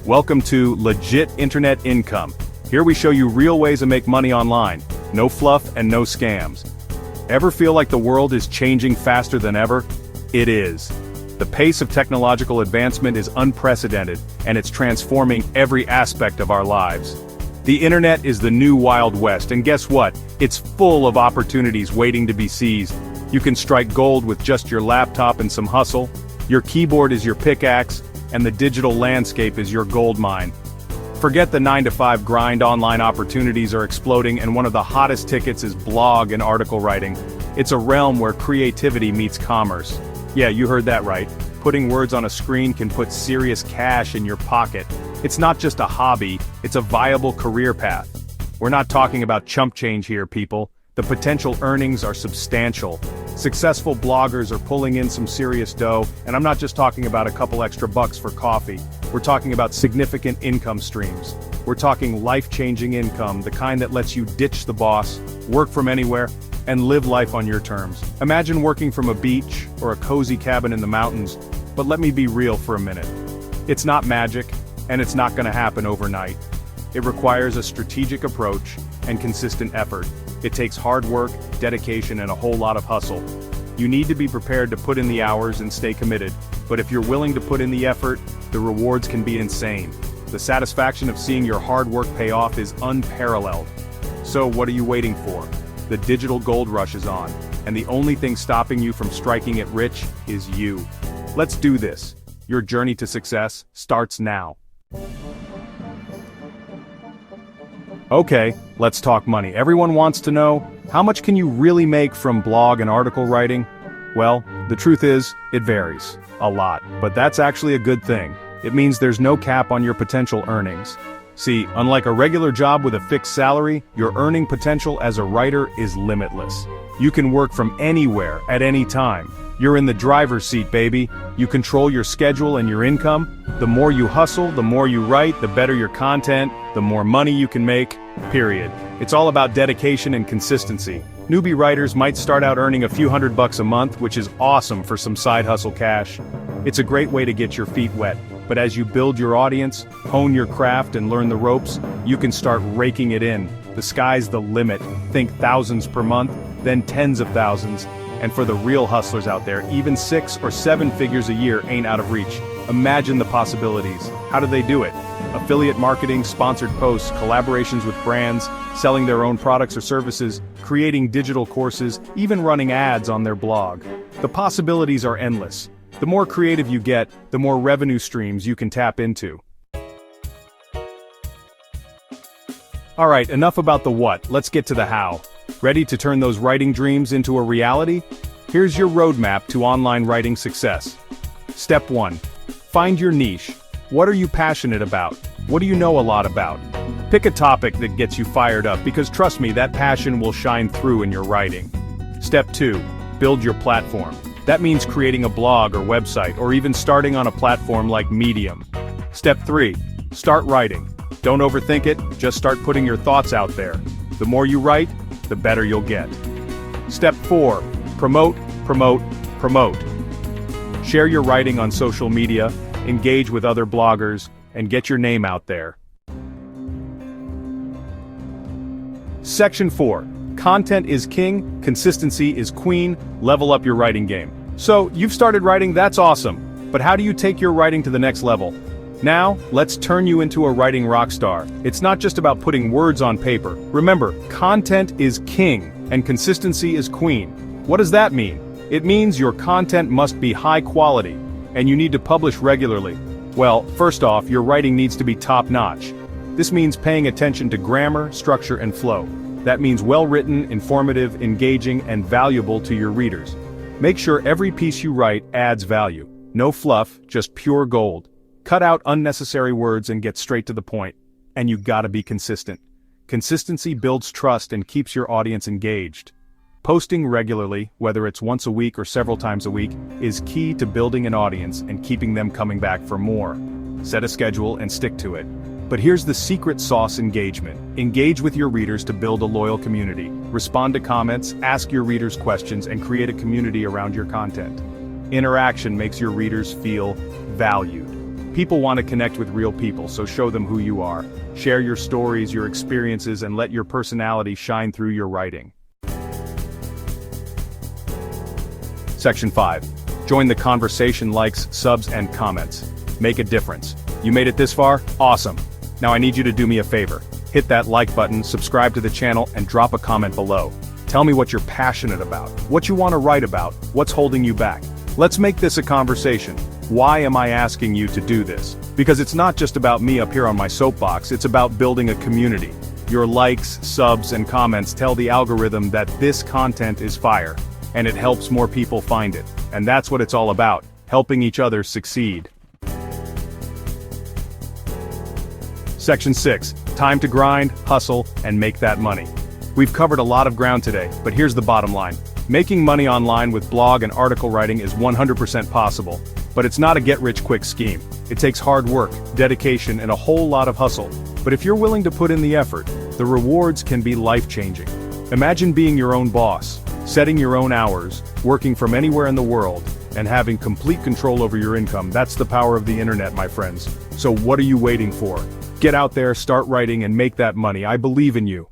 Welcome to Legit Internet Income. Here we show you real ways to make money online. No fluff and no scams. Ever feel like the world is changing faster than ever? It is. The pace of technological advancement is unprecedented, and it's transforming every aspect of our lives. The internet is the new Wild West, and guess what? It's full of opportunities waiting to be seized. You can strike gold with just your laptop and some hustle. Your keyboard is your pickaxe, and the digital landscape is your gold mine. Forget the 9-to-5 grind. Online opportunities are exploding, and one of the hottest tickets is blog and article writing. It's a realm where creativity meets commerce. Yeah, you heard that right. Putting words on a screen can put serious cash in your pocket. It's not just a hobby, it's a viable career path. We're not talking about chump change here, people. The potential earnings are substantial. Successful bloggers are pulling in some serious dough, and I'm not just talking about a couple extra bucks for coffee. We're talking about significant income streams. We're talking life-changing income, the kind that lets you ditch the boss, work from anywhere, and live life on your terms. Imagine working from a beach or a cozy cabin in the mountains, but let me be real for a minute. It's not magic, and it's not gonna happen overnight. It requires a strategic approach and consistent effort. It takes hard work, dedication, and a whole lot of hustle. You need to be prepared to put in the hours and stay committed, but if you're willing to put in the effort, the rewards can be insane. The satisfaction of seeing your hard work pay off is unparalleled. So what are you waiting for? The digital gold rush is on, and the only thing stopping you from striking it rich is you. Let's do this. Your journey to success starts now. Okay, let's talk money. Everyone wants to know, how much can you really make from blog and article writing? Well, the truth is, it varies. A lot. But that's actually a good thing. It means there's no cap on your potential earnings. See, unlike a regular job with a fixed salary, your earning potential as a writer is limitless. You can work from anywhere, at any time. You're in the driver's seat, baby. You control your schedule and your income. The more you hustle, the more you write, the better your content, the more money you can make, period. It's all about dedication and consistency. Newbie writers might start out earning a few $100 a month, which is awesome for some side hustle cash. It's a great way to get your feet wet. But as you build your audience, hone your craft, and learn the ropes, you can start raking it in. The sky's the limit. Think thousands per month, then tens of thousands. And for the real hustlers out there, even 6 or 7 figures a year ain't out of reach. Imagine the possibilities. How do they do it? Affiliate marketing, sponsored posts, collaborations with brands, selling their own products or services, creating digital courses, even running ads on their blog. The possibilities are endless. The more creative you get, the more revenue streams you can tap into. Alright, enough about the what, let's get to the how. Ready to turn those writing dreams into a reality? Here's your roadmap to online writing success. Step 1. Find your niche. What are you passionate about? What do you know a lot about? Pick a topic that gets you fired up, because trust me, that passion will shine through in your writing. Step 2. Build your platform. That means creating a blog or website, or even starting on a platform like Medium. Step 3. Start writing. Don't overthink it, just start putting your thoughts out there. The more you write, the better you'll get. Step 4. Promote, promote, promote. Share your writing on social media, engage with other bloggers, and get your name out there. Section 4. Content is king, consistency is queen, level up your writing game. So, you've started writing, that's awesome. But how do you take your writing to the next level? Now, let's turn you into a writing rock star. It's not just about putting words on paper. Remember, content is king, and consistency is queen. What does that mean? It means your content must be high quality, and you need to publish regularly. Well, first off, your writing needs to be top-notch. This means paying attention to grammar, structure, and flow. That means well-written, informative, engaging, and valuable to your readers. Make sure every piece you write adds value. No fluff, just pure gold. Cut out unnecessary words and get straight to the point. And you gotta be consistent. Consistency builds trust and keeps your audience engaged. Posting regularly, whether it's once a week or several times a week, is key to building an audience and keeping them coming back for more. Set a schedule and stick to it. But here's the secret sauce: engagement. Engage with your readers to build a loyal community. Respond to comments, ask your readers questions, and create a community around your content. Interaction makes your readers feel valued. People want to connect with real people, so show them who you are. Share your stories, your experiences, and let your personality shine through your writing. Section 5. Join the conversation, likes, subs, and comments. Make a difference. You made it this far? Awesome. Now I need you to do me a favor. Hit that like button, subscribe to the channel, and drop a comment below. Tell me what you're passionate about, what you want to write about, what's holding you back. Let's make this a conversation. Why am I asking you to do this? Because it's not just about me up here on my soapbox, it's about building a community. Your likes, subs, and comments tell the algorithm that this content is fire, and it helps more people find it. And that's what it's all about, helping each other succeed. Section 6. Time to grind, hustle, and make that money. We've covered a lot of ground today, but here's the bottom line. Making money online with blog and article writing is 100% possible, but it's not a get-rich-quick scheme. It takes hard work, dedication, and a whole lot of hustle. But if you're willing to put in the effort, the rewards can be life-changing. Imagine being your own boss, setting your own hours, working from anywhere in the world, and having complete control over your income. That's the power of the internet, my friends. So what are you waiting for? Get out there, start writing, and make that money. I believe in you.